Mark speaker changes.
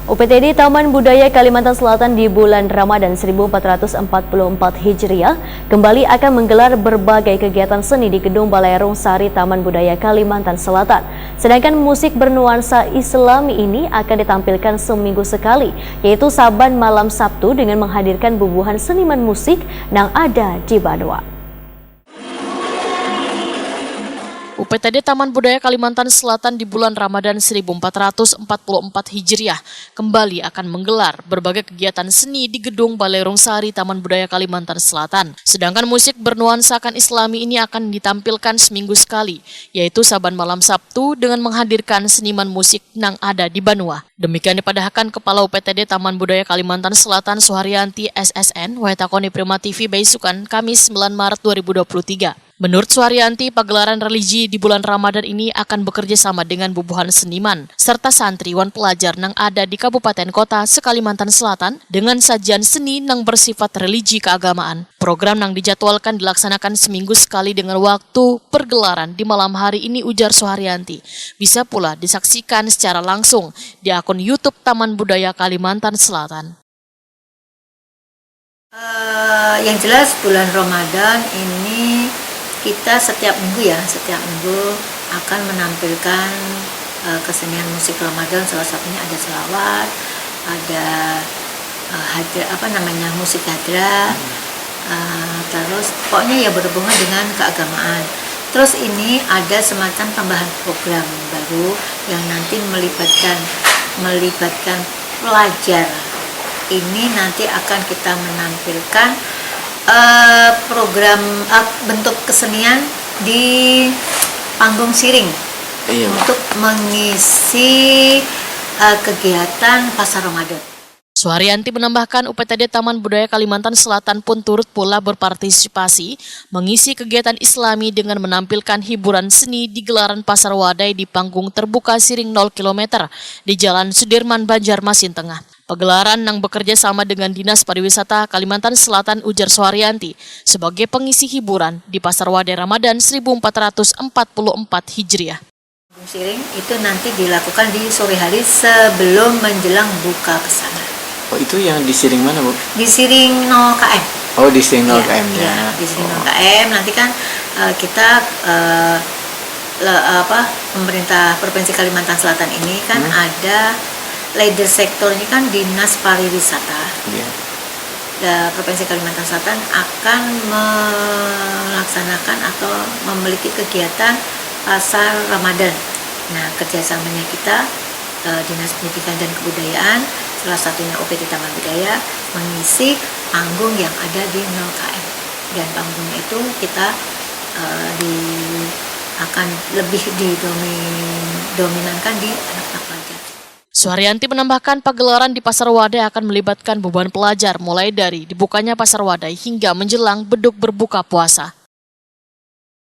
Speaker 1: UPTD Taman Budaya Kalimantan Selatan di bulan Ramadan 1444 Hijriah kembali akan menggelar berbagai kegiatan seni di Gedung Balai Rung Sari Taman Budaya Kalimantan Selatan. Sedangkan musik bernuansa Islami ini akan ditampilkan seminggu sekali, yaitu Saban malam Sabtu dengan menghadirkan bubuhan seniman musik yang ada di Banua.
Speaker 2: UPTD Taman Budaya Kalimantan Selatan di bulan Ramadan 1444 Hijriah kembali akan menggelar berbagai kegiatan seni di Gedung Balai Rung Sari Taman Budaya Kalimantan Selatan. Sedangkan musik bernuansakan Islami ini akan ditampilkan seminggu sekali, yaitu Saban malam Sabtu dengan menghadirkan seniman musik yang ada di Banua. Demikian dipadahkan Kepala UPTD Taman Budaya Kalimantan Selatan Suharyanti SSN, Wahetakoni Prima TV Baisukan, Kamis 9 Maret 2023. Menurut Suharyanti, pagelaran religi di bulan Ramadan ini akan bekerja sama dengan bubuhan seniman serta santriwan pelajar yang ada di kabupaten kota se-Kalimantan Selatan dengan sajian seni yang bersifat religi keagamaan. Program yang dijadwalkan dilaksanakan seminggu sekali dengan waktu pergelaran di malam hari ini, ujar Suharyanti. Bisa pula disaksikan secara langsung di akun YouTube Taman Budaya Kalimantan Selatan.
Speaker 3: Yang jelas bulan Ramadan ini kita setiap minggu akan menampilkan kesenian musik Ramadan. Salah satunya ada selawat, ada musik hadrah, terus pokoknya ya berhubungan dengan keagamaan. Terus ini ada semacam tambahan program baru yang nanti melibatkan pelajar. Ini nanti akan kita menampilkan program bentuk kesenian di panggung siring untuk mengisi kegiatan pasar Ramadan.
Speaker 2: Suharyanti menambahkan UPTD Taman Budaya Kalimantan Selatan pun turut pula berpartisipasi mengisi kegiatan Islami dengan menampilkan hiburan seni di gelaran Pasar Wadai di panggung terbuka siring 0 km di Jalan Sudirman, Banjarmasin Tengah. Pagelaran yang bekerja sama dengan Dinas Pariwisata Kalimantan Selatan, ujar Suharyanti, sebagai pengisi hiburan di Pasar Wadai Ramadan 1444 Hijriah.
Speaker 3: Siring itu nanti dilakukan di sore hari sebelum menjelang buka bersama.
Speaker 4: Oh, itu yang di siring mana, Bu?
Speaker 3: Di siring 0 km.
Speaker 4: Oh, di siring 0 km ya.
Speaker 3: Di siring 0 km nanti kan kita pemerintah Provinsi Kalimantan Selatan ini kan ada leader sektornya kan Dinas Pariwisata. Provinsi Kalimantan Selatan akan melaksanakan atau memiliki kegiatan pasar Ramadan. Nah, kerjasamanya kita Dinas Pendidikan dan Kebudayaan, salah satunya UPTD Taman Budaya, mengisi panggung yang ada di 0 km. Dan panggungnya itu kita akan lebih didominankan di anak-anak pelajar.
Speaker 2: Suharyanti menambahkan pagelaran di Pasar Wadai akan melibatkan beban pelajar mulai dari dibukanya Pasar Wadai hingga menjelang beduk berbuka puasa.